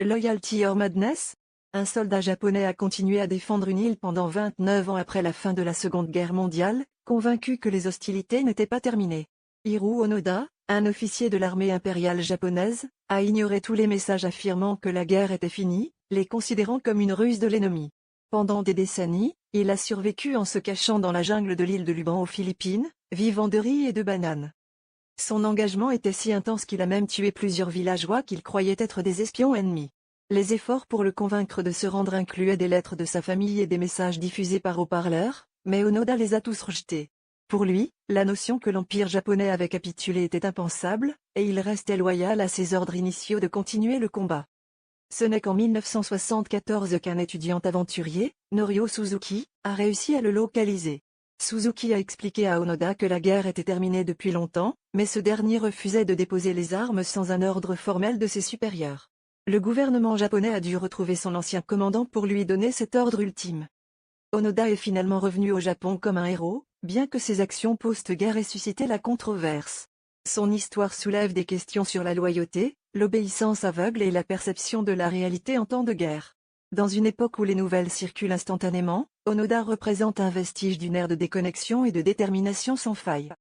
Loyalty or Madness? Un soldat japonais a continué à défendre une île pendant 29 ans après la fin de la Seconde Guerre mondiale, convaincu que les hostilités n'étaient pas terminées. Hiroo Onoda, un officier de l'armée impériale japonaise, a ignoré tous les messages affirmant que la guerre était finie, les considérant comme une ruse de l'ennemi. Pendant des décennies, il a survécu en se cachant dans la jungle de l'île de Luban aux Philippines, vivant de riz et de bananes. Son engagement était si intense qu'il a même tué plusieurs villageois qu'il croyait être des espions ennemis. Les efforts pour le convaincre de se rendre incluaient des lettres de sa famille et des messages diffusés par haut-parleurs, mais Onoda les a tous rejetés. Pour lui, la notion que l'Empire japonais avait capitulé était impensable, et il restait loyal à ses ordres initiaux de continuer le combat. Ce n'est qu'en 1974 qu'un étudiant aventurier, Norio Suzuki, a réussi à le localiser. Suzuki a expliqué à Onoda que la guerre était terminée depuis longtemps, mais ce dernier refusait de déposer les armes sans un ordre formel de ses supérieurs. Le gouvernement japonais a dû retrouver son ancien commandant pour lui donner cet ordre ultime. Onoda est finalement revenu au Japon comme un héros, bien que ses actions post-guerre aient suscité la controverse. Son histoire soulève des questions sur la loyauté, l'obéissance aveugle et la perception de la réalité en temps de guerre. Dans une époque où les nouvelles circulent instantanément, Onoda représente un vestige d'une ère de déconnexion et de détermination sans faille.